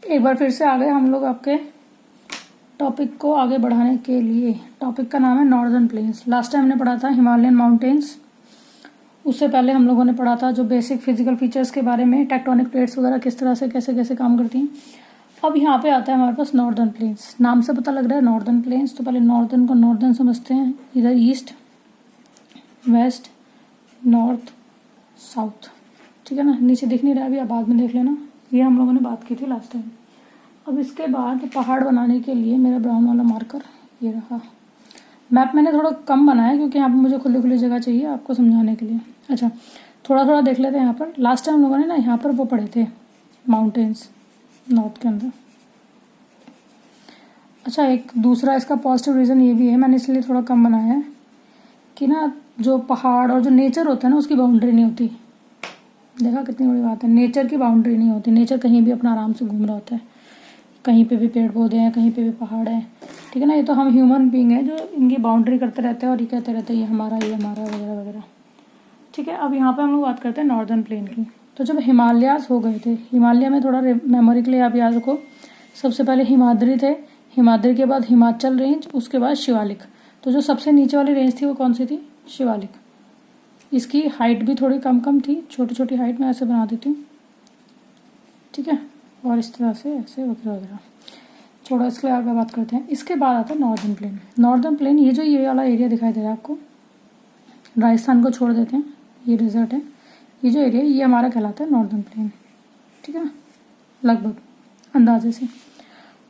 एक बार फिर से आ गए हम लोग आपके टॉपिक को आगे बढ़ाने के लिए। टॉपिक का नाम है नॉर्दर्न प्लेन्स। लास्ट टाइम हमने पढ़ा था हिमालयन माउंटेन्स। उससे पहले हम लोगों ने पढ़ा था जो बेसिक फिजिकल फीचर्स के बारे में, टेक्टोनिक प्लेट्स वगैरह किस तरह से कैसे कैसे काम करती हैं। अब यहाँ पे आता है हमारे पास नॉर्दर्न प्लेन्स। नाम से पता लग रहा है नॉर्दर्न प्लेन्स, तो पहले नॉर्दर्न को नॉर्दर्न समझते हैं। इधर ईस्ट, वेस्ट, नॉर्थ, साउथ, ठीक है ना। नीचे दिख नहीं रहा अभी, आप बाद में देख लेना। ये हम लोगों ने बात की थी लास्ट टाइम। अब इसके बाद पहाड़ बनाने के लिए मेरा ब्राउन वाला मार्कर ये रहा। मैप मैंने थोड़ा कम बनाया क्योंकि यहाँ पर मुझे खुली खुली जगह चाहिए आपको समझाने के लिए। अच्छा, थोड़ा थोड़ा देख लेते हैं यहाँ पर। लास्ट टाइम हम लोगों ने ना यहाँ पर वो पढ़े थे माउंटेन्स नॉर्थ के अंदर। अच्छा, एक दूसरा इसका पॉजिटिव रीज़न ये भी है, मैंने इसलिए थोड़ा कम बनाया है कि ना जो पहाड़ और जो नेचर होता है ना उसकी बाउंड्री नहीं होती। देखा कितनी बड़ी बात है, नेचर की बाउंड्री नहीं होती। नेचर कहीं भी अपना आराम से घूम रहा होता है, कहीं पे भी पेड़ पौधे हैं, कहीं पे भी पहाड़ है, ठीक है ना। ये तो हम ह्यूमन बीइंग हैं जो इनकी बाउंड्री करते रहते हैं और ये कहते रहते हैं ये हमारा वगैरह वगैरह, ठीक है। अब यहाँ पे हम लोग बात करते हैं नॉर्दर्न प्लेन की। तो जब हिमालयाज हो गए थे, हिमालय में थोड़ा मेमोरी के लिए आप याद रखो, सबसे पहले हिमाद्री थे, हिमाद्री के बाद हिमाचल रेंज, उसके बाद शिवालिक। तो जो सबसे नीचे वाली रेंज थी वो कौन सी थी? शिवालिक। इसकी हाइट भी थोड़ी कम थी, छोटी छोटी हाइट में ऐसे बना देती हूँ, ठीक है। और इस तरह से ऐसे वगैरह वगैरह। छोड़ो, इसके लिए आगे बात करते हैं। इसके बाद आता है नॉर्दर्न प्लेन। नॉर्दर्न प्लेन ये जो ये वाला एरिया दिखाई दे रहा है आपको, राजस्थान को छोड़ देते हैं, ये डिजर्ट है। ये जो एरिया ये हमारा कहलाता है नॉर्दर्न प्लेन, ठीक है ना, लगभग अंदाजे से।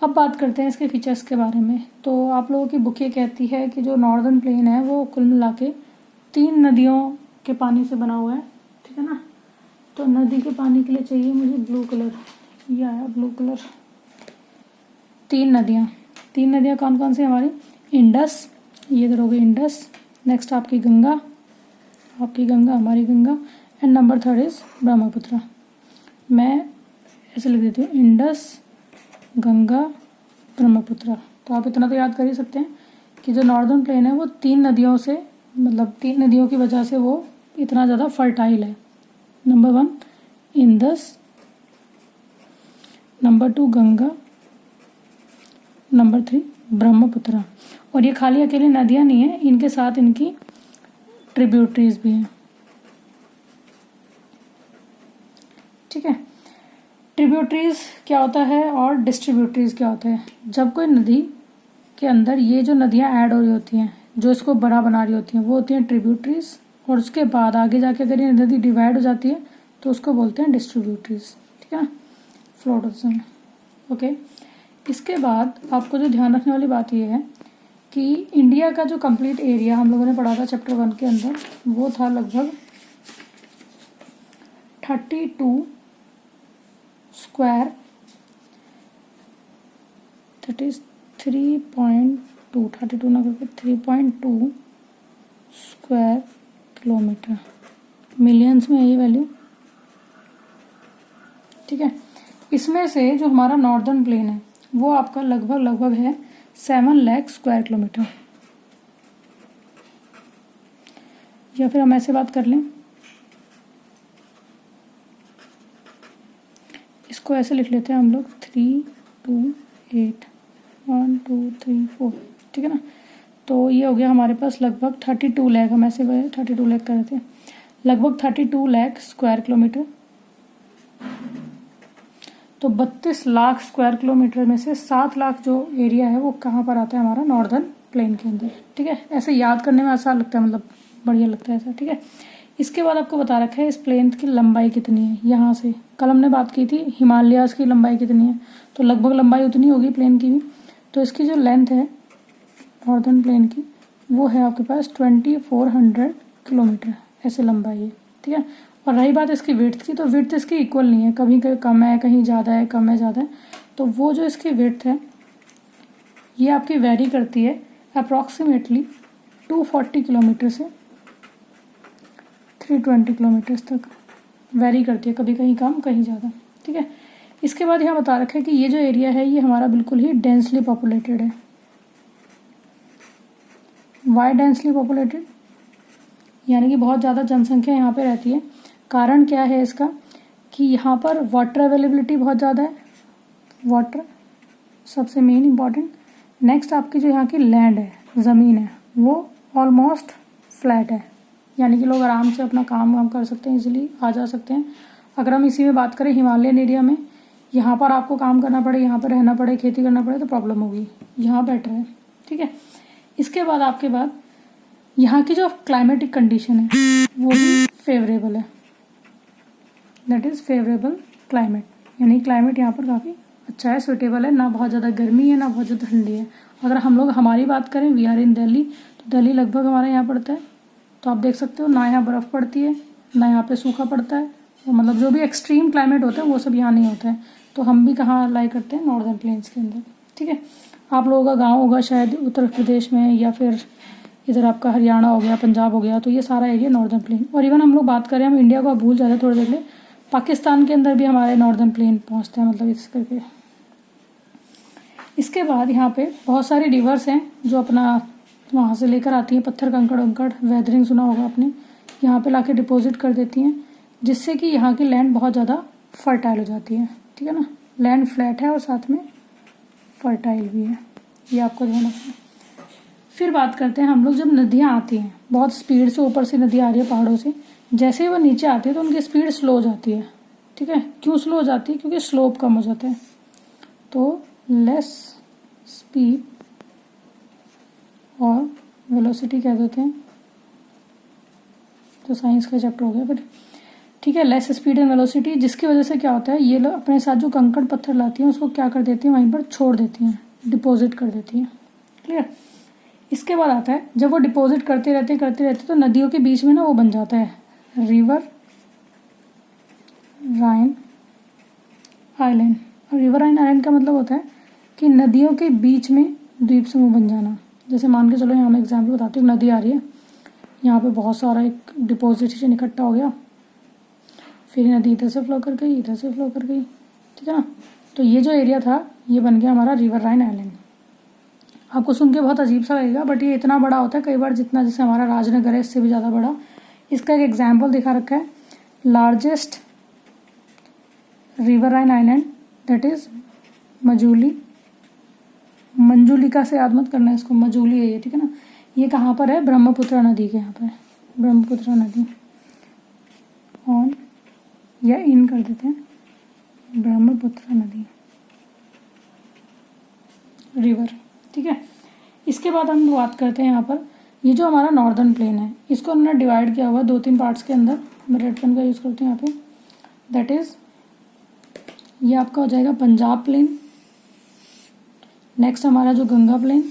अब बात करते हैं इसके फीचर्स के बारे में। तो आप लोगों की बुक ये कहती है कि जो नॉर्दर्न प्लेन है वो कुल मिला के 3 नदियों के पानी से बना हुआ है, ठीक है ना। तो नदी के पानी के लिए चाहिए मुझे ब्लू कलर, ये आया ब्लू कलर। 3 नदियाँ कौन कौन सी हमारी? इंडस, ये इधर हो गई इंडस। नेक्स्ट आपकी गंगा, हमारी Ganga. And number 3 is Brahmaputra. मैं ऐसे लिख देती हूँ, इंडस, गंगा, ब्रह्मपुत्र। तो आप इतना तो याद कर ही सकते हैं कि जो नॉर्दर्न प्लेन है वो 3 नदियों से, मतलब 3 नदियों की वजह से वो इतना ज़्यादा फर्टाइल है। Number 1 Indus, number 2 Ganga, number 3 Brahmaputra. और ये खाली अकेली नदियाँ नहीं है, इनके साथ इनकी ट्रिब्यूटरीज भी हैं, ठीक है। ट्रिब्यूटरीज क्या होता है और डिस्ट्रीब्यूटरीज क्या होता है? जब कोई नदी के अंदर ये जो नदियाँ ऐड हो रही होती हैं, जो इसको बड़ा बना रही होती हैं, वो होती हैं ट्रिब्यूटरीज। और उसके बाद आगे जाके अगर ये नदी डिवाइड हो जाती है तो उसको बोलते हैं डिस्ट्रीब्यूटरीज, ठीक है ना, फ्लोट होते हैं, ओके। इसके बाद आपको जो ध्यान रखने वाली बात ये है कि इंडिया का जो कंप्लीट एरिया हम लोगों ने पढ़ा था चैप्टर 1 के अंदर, वो था लगभग 32 स्क्वायर, दैट इज 3.2, 32 ना करके 3.2 स्क्वायर किलोमीटर। मिलियंस में है ये वैल्यू, ठीक है। इसमें से जो हमारा नॉर्दर्न प्लेन है वो आपका लगभग है 7 लाख स्क्वायर किलोमीटर। या फिर हम ऐसे बात कर लें, इसको ऐसे लिख लेते हैं हम लोग 3, 2, 8, 1, 2, 3, 4, ठीक है ना। तो ये हो गया हमारे पास लगभग 32 लाख, हम ऐसे 32 लाख कर देते हैं, लगभग 32 लाख स्क्वायर किलोमीटर। तो 32 लाख स्क्वायर किलोमीटर में से 7 लाख जो एरिया है वो कहाँ पर आता है? हमारा नॉर्दर्न प्लेन के अंदर, ठीक है। ऐसे याद करने में आसान लगता है, मतलब बढ़िया लगता है ऐसा, ठीक है। इसके बाद आपको बता रखा है इस प्लेन की लंबाई कितनी है। यहाँ से कल हमने बात की थी हिमालयाज की लंबाई कितनी है, तो लगभग लंबाई उतनी होगी प्लेन की भी। तो इसकी जो लेंथ है नॉर्दर्न प्लेन की वो है आपके पास 2400 किलोमीटर, ऐसे लंबाई है, ठीक है। और रही बात इसकी विड्थ की, तो विड्थ इसकी इक्वल नहीं है, कभी कहीं कम है, कहीं ज़्यादा है, कम है, ज़्यादा है। तो वो जो इसकी विड्थ है ये आपकी वेरी करती है अप्रॉक्सीमेटली 240 किलोमीटर से 320 किलोमीटर्स तक वेरी करती है, कभी कहीं कम कहीं ज़्यादा, ठीक है। इसके बाद यहाँ बता रखा है कि ये जो एरिया है ये हमारा बिल्कुल ही डेंसली पॉपुलेटेड है। Why densely populated? यानी कि बहुत ज़्यादा जनसंख्या यहाँ पे रहती है। कारण क्या है इसका कि यहाँ पर वाटर अवेलेबिलिटी बहुत ज़्यादा है, वाटर सबसे मेन इम्पॉर्टेंट। नेक्स्ट आपकी जो यहाँ की लैंड है, ज़मीन है, वो ऑलमोस्ट फ्लैट है, यानी कि लोग आराम से अपना काम वाम कर सकते हैं, इजीली आ जा सकते हैं। अगर हम इसी में बात करें हिमालयन एरिया में, यहाँ पर आपको काम करना पड़े, यहाँ पर रहना पड़े, खेती करना पड़े तो प्रॉब्लम होगी। यहाँ बेटर है, ठीक है। इसके बाद आपके बाद यहाँ की जो क्लाइमेटिक कंडीशन है वो भी फेवरेबल है, दैट इज़ फेवरेबल क्लाइमेट, यानी क्लाइमेट यहाँ पर काफ़ी अच्छा है, सूटेबल है, ना बहुत ज़्यादा गर्मी है ना बहुत ज़्यादा ठंडी है। अगर हम लोग हमारी बात करें, वी आर इन दिल्ली, तो दिल्ली लगभग हमारा यहाँ पड़ता है, तो आप देख सकते हो ना यहाँ बर्फ़ पड़ती है ना यहाँ पे सूखा पड़ता है, तो मतलब जो भी एक्सट्रीम क्लाइमेट होता है वो सब यहाँ नहीं होता है। तो हम भी कहाँ लाई करते हैं, नॉर्दर्न प्लेन्स के अंदर, ठीक है। आप लोगों का गाँव होगा शायद उत्तर प्रदेश में, या फिर इधर आपका हरियाणा हो गया, पंजाब हो गया, तो ये सारा एरिया नॉर्दर्न प्लेन। और इवन हम लोग बात करें, हम इंडिया को भूल जाते हैं थोड़ी देर लिए, पाकिस्तान के अंदर भी हमारे नॉर्दर्न प्लेन पहुँचते हैं, मतलब इस करके। इसके बाद यहाँ पे बहुत सारी रिवर्स हैं जो अपना वहाँ से लेकर आती हैं पत्थर कंकड़ वंकड़, वेदरिंग सुना होगा आपने, यहाँ पे लाके डिपॉजिट कर देती हैं, जिससे कि यहाँ की लैंड बहुत ज़्यादा फर्टाइल हो जाती है, ठीक है ना। लैंड फ्लैट है और साथ में फर्टाइल भी है, ये आपको ध्यान रखना है। फिर बात करते हैं हम लोग, जब नदियाँ आती हैं बहुत स्पीड से, ऊपर से नदी आ रही है पहाड़ों से, जैसे ही वो नीचे आती है तो उनकी स्पीड स्लो हो जाती है, ठीक है। क्यों स्लो हो जाती है? क्योंकि स्लोप कम हो जाता है, तो लेस स्पीड और वेलोसिटी कह देते हैं, तो साइंस का चैप्टर हो गया फिर, ठीक है। लेस स्पीड एंड वेलोसिटी, जिसकी वजह से क्या होता है, ये लोग अपने साथ जो कंकड़ पत्थर लाती हैं उसको क्या कर देती हैं, वहीं पर छोड़ देती हैं, डिपॉजिट कर देती हैं, क्लियर। इसके बाद आता है, जब वो डिपॉजिट करते रहते तो नदियों के बीच में ना वो बन जाता है रिवर राइन आइलैंड। और रिवर राइन आइलैंड का मतलब होता है कि नदियों के बीच में द्वीप समूह बन जाना। जैसे मान के चलो, यहाँ मैं एग्जाम्पल बताती हूँ, नदी आ रही है, यहाँ पे बहुत सारा एक डिपोजिशन इकट्ठा हो गया, फिर नदी इधर से फ्लो कर गई, इधर से फ्लो कर गई, ठीक है ना। तो ये जो एरिया था ये बन गया हमारा रिवर राइन आइलैंड। आपको सुन के बहुत अजीब सा लगेगा, बट ये इतना बड़ा होता है कई बार, जितना जैसे हमारा राजनगर है इससे भी ज़्यादा बड़ा। इसका एक एग्जाम्पल दिखा रखा है, लार्जेस्ट रिवर राइन आइलैंड दैट इज़ मजूली, मंजूलिका से याद मत करना इसको, मजूली है ये, ठीक है ना। ये कहाँ पर है? ब्रह्मपुत्र नदी के यहाँ पर, ब्रह्मपुत्र नदी ऑन या इन कर देते हैं, ब्रह्मपुत्र नदी रिवर, ठीक है। इसके बाद हम बात करते हैं यहाँ पर, ये जो हमारा नॉर्दर्न प्लेन है इसको हमने डिवाइड किया हुआ 2-3 पार्ट्स के अंदर। मैं रेड पेन का यूज़ करती हूँ यहाँ पे, दैट इज़ ये आपका हो जाएगा पंजाब प्लेन, नेक्स्ट हमारा जो गंगा प्लेन,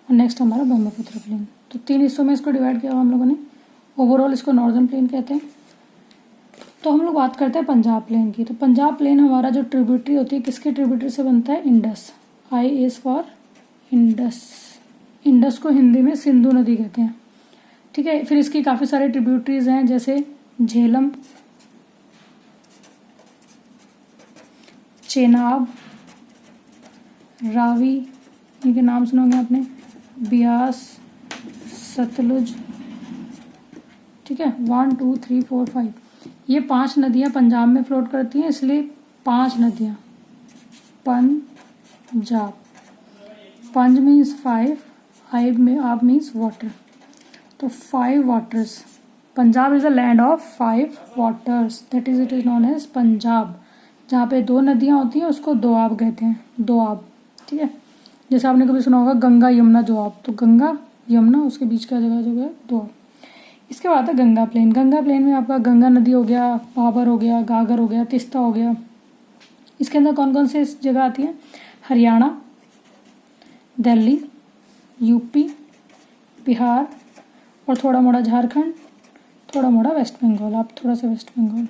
और नेक्स्ट हमारा ब्रह्मपुत्र प्लेन। तो 3 हिस्सों में इसको डिवाइड किया हुआ हम लोगों ने, ओवरऑल इसको नॉर्दर्न प्लेन कहते हैं। तो हम लोग बात करते हैं पंजाब प्लेन की। तो पंजाब प्लेन हमारा जो ट्रिब्यूटरी होती है, किसके ट्रिब्यूटरी से बनता है? Indus, I is for Indus. Indus को हिंदी में सिंधु नदी कहते हैं, ठीक है। फिर इसकी काफ़ी सारे ट्रिब्यूटरीज हैं, जैसे झेलम, चेनाब, रावी, इनके नाम सुनोगे आपने, ब्यास, सतलुज, ठीक है। 1 2 3 4 5 ये 5 नदियाँ पंजाब में फ्लोट करती हैं, इसलिए 5 नदियाँ पंजाब। पंज मीन्स 5, आब मीन्स वाटर, तो 5 waters. Punjab is a land of 5 waters, that is it is known as Punjab. जहाँ पे 2 नदियाँ होती हैं उसको दोआब कहते हैं, दोआब, ठीक है। जैसे आपने कभी सुना होगा गंगा यमुना दोआब, तो गंगा यमुना उसके बीच का जगह जो है दोआब। इसके बाद है गंगा प्लेन। गंगा प्लेन में आपका गंगा नदी हो गया, बाबर हो गया, गागर हो गया, तिस्ता हो गया। इसके अंदर कौन कौन से जगह आती है? हरियाणा, दिल्ली, यूपी, बिहार और थोड़ा मोड़ा झारखंड, थोड़ा मोड़ा वेस्ट बंगाल, आप थोड़ा सा वेस्ट बंगाल,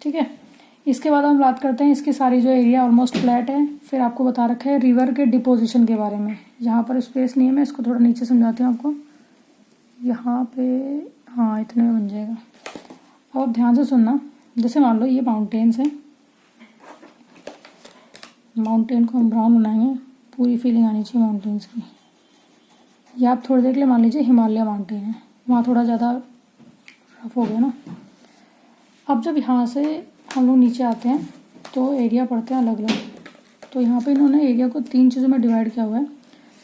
ठीक है। इसके बाद हम बात करते हैं इसकी सारी जो एरिया ऑलमोस्ट फ्लैट है। फिर आपको बता रखा है रिवर के डिपोजिशन के बारे में। यहाँ पर स्पेस नहीं है, मैं इसको थोड़ा नीचे समझाती हूँ आपको। यहाँ पे हाँ इतने में बन जाएगा। अब आप ध्यान से सुनना, जैसे मान लो ये माउंटेन्स हैं, माउंटेन को हम ब्राउन बनाएंगे, पूरी फीलिंग आनी चाहिए माउंटेन्स की। या आप थोड़ी देर के लिए मान लीजिए हिमालय माउंटेन है, वहाँ थोड़ा ज़्यादा रफ हो गया ना। अब जब यहाँ से हम लोग नीचे आते हैं तो एरिया पड़ते हैं अलग अलग। तो यहाँ पे इन्होंने एरिया को 3 चीज़ों में डिवाइड किया हुआ है।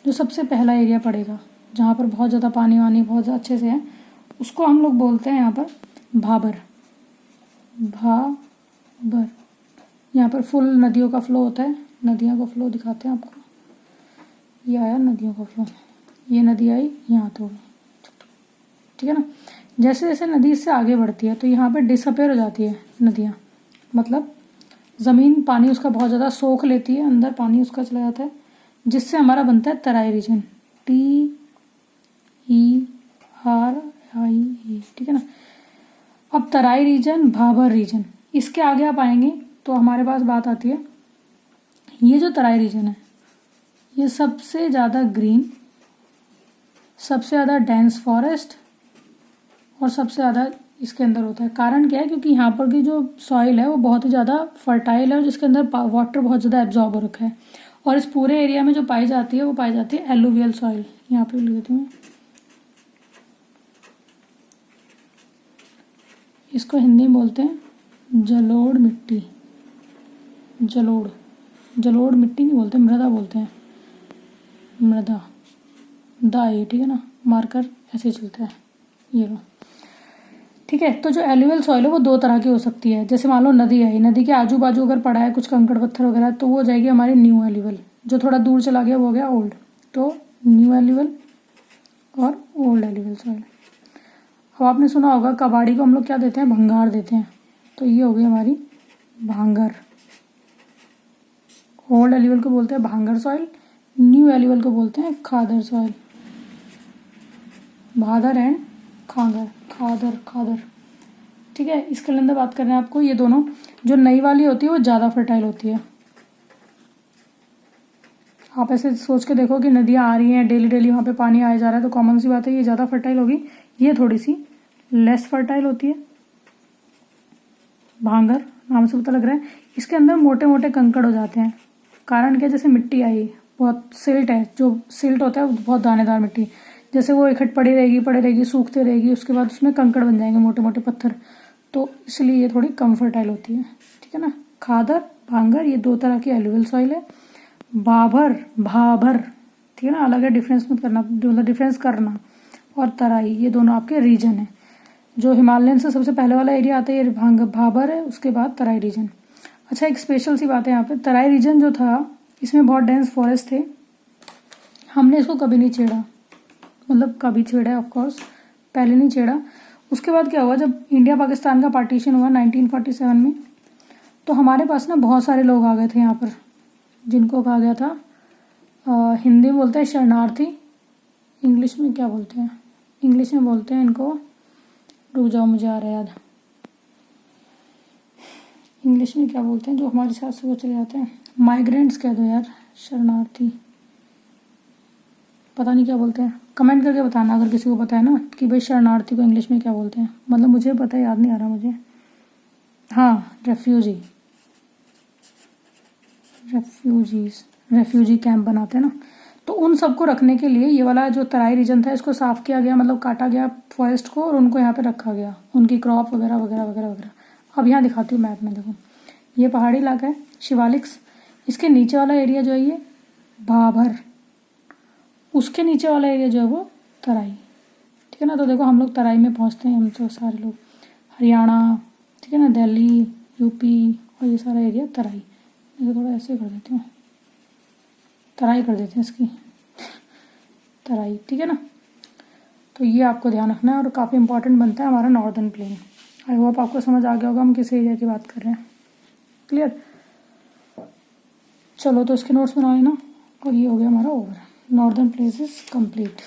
जो सबसे पहला एरिया पड़ेगा जहाँ पर बहुत ज़्यादा पानी वानी बहुत अच्छे से है, उसको हम लोग बोलते हैं यहाँ पर भाबर। भाबर यहाँ पर फुल नदियों का फ्लो होता है। नदियों का फ्लो दिखाते हैं आपको। ये आया नदियों का फ्लो, ये नदी आई यहाँ थोड़ी, ठीक है ना। जैसे जैसे नदी इससे आगे बढ़ती है तो यहाँ पे डिसअपेयर हो जाती है नदियाँ, मतलब ज़मीन पानी उसका बहुत ज़्यादा सोख लेती है, अंदर पानी उसका चला जाता है, जिससे हमारा बनता है तराई रीजन। TERIE, ठीक है ना। अब तराई रीजन, भाबर रीजन, इसके आगे आप आएंगे तो हमारे पास बात आती है, ये जो तराई रीजन है ये सबसे ज़्यादा ग्रीन, सबसे ज़्यादा डेंस फॉरेस्ट और सबसे ज़्यादा इसके अंदर होता है। कारण क्या है? क्योंकि यहाँ पर की जो सॉइल है वो बहुत ही ज़्यादा फर्टाइल है और जिसके अंदर वाटर बहुत ज़्यादा एब्जॉर्ब हो रखा है। और इस पूरे एरिया में जो पाई जाती है वो पाई जाती है एलुवियल सॉइल। यहाँ पे लिख देती हूँ, इसको हिंदी में बोलते हैं जलोढ़ मिट्टी। जलोढ़ मिट्टी नहीं बोलते, मृदा बोलते हैं, मृदा दाई, ठीक है ना। मार्कर ऐसे चलता है, ये लो, ठीक है। तो जो एलुवियल सॉइल है वो 2 तरह की हो सकती है। जैसे मान लो नदी है, नदी के आजू बाजू अगर पड़ा है कुछ कंकड़ पत्थर वगैरह तो वो हो जाएगी हमारी न्यू एलुवियल। जो थोड़ा दूर चला गया वो हो गया ओल्ड। तो न्यू एलुवियल और ओल्ड एलुवियल सॉइल। अब आपने सुना होगा कबाड़ी को हम लोग क्या देते हैं? भंगार देते हैं। तो ये हो गई हमारी भांगर। ओल्ड एलुवियल को बोलते हैं भांगर सॉइल, न्यू एलुवियल को बोलते हैं खादर सॉइल। भादर एंड खांगर, खादर, ठीक है। इसके अंदर बात कर रहे हैं आपको, ये दोनों जो नई वाली होती है वो ज़्यादा फर्टाइल होती है। आप ऐसे सोच के देखो कि नदियाँ आ रही हैं डेली डेली, वहाँ पे पानी आया जा रहा है, तो कॉमन सी बात है ये ज़्यादा फर्टाइल होगी, ये थोड़ी सी लेस फर्टाइल होती है। भांगर नाम से पता लग रहा है, इसके अंदर मोटे मोटे कंकड़ हो जाते हैं। कारण क्या? जैसे मिट्टी आई, बहुत सिल्ट है, जो सिल्ट होता है वो बहुत दानेदार मिट्टी, जैसे वो इकट्ठ पड़ी रहेगी सूखते रहेगी, उसके बाद उसमें कंकड़ बन जाएंगे मोटे मोटे पत्थर, तो इसलिए ये थोड़ी कम फर्टाइल होती है, ठीक है ना। खादर, भांगर, ये 2 तरह की एलुवियल सॉइल है। भाबर, ठीक है ना, अलग है, डिफरेंस मत करना, मतलब डिफरेंस करना। और तराई, ये दोनों आपके रीजन है। जो हिमालयन से सबसे पहले वाला एरिया आता है ये भाबर है, उसके बाद तराई रीजन। अच्छा, एक स्पेशल सी बात है यहाँ पे, तराई रीजन जो था इसमें बहुत डेंस फॉरेस्ट थे। हमने इसको कभी नहीं छेड़ा, मतलब कभी छेड़ा है ऑफकोर्स, पहले नहीं छेड़ा। उसके बाद क्या हुआ, जब इंडिया पाकिस्तान का पार्टीशन हुआ 1947 में, तो हमारे पास ना बहुत सारे लोग आ गए थे यहाँ पर, जिनको कहा गया था हिंदी में बोलते हैं शरणार्थी, इंग्लिश में क्या बोलते हैं? इंग्लिश में बोलते हैं इनको, रुक जाओ मुझे आ रहा है याद, इंग्लिश में क्या बोलते हैं जो हमारे साथ से वो चले जाते हैं? माइग्रेंट्स कह दो यार, शरणार्थी पता नहीं क्या बोलते हैं, कमेंट करके बताना अगर किसी को पता है ना कि भाई शरणार्थी को इंग्लिश में क्या बोलते हैं। मतलब मुझे पता है, याद नहीं आ रहा मुझे। हाँ, रेफ्यूजी कैंप बनाते हैं ना, तो उन सबको रखने के लिए ये वाला जो तराई रीजन था इसको साफ़ किया गया, मतलब काटा गया फॉरेस्ट को और उनको यहाँ पे रखा गया, उनकी क्रॉप वगैरह वगैरह वगैरह वगैरह। अब यहाँ दिखाती हूँ मैप में, देखो ये पहाड़ी इलाका है शिवालिक्स, इसके नीचे वाला एरिया जो है ये भाबर, उसके नीचे वाला एरिया जो है वो तराई, ठीक है ना। तो देखो हम लोग तराई में पहुँचते हैं, हम सब सारे लोग हरियाणा, ठीक है ना, दिल्ली, यूपी, और ये सारा एरिया तराई। इसे थोड़ा ऐसे कर देती हूँ, तराई कर देते हैं इसकी, तराई, ठीक है ना। तो ये आपको ध्यान रखना है और काफ़ी इंपॉर्टेंट बनता है हमारा नॉर्दर्न प्लेन। आई होप आपको समझ आ गया होगा हम किस एरिया की बात कर रहे हैं। क्लियर? चलो तो इसके नोट्स बना लेना, और ये हो गया हमारा ओवर, नॉर्दर्न प्लेसेस कंप्लीट।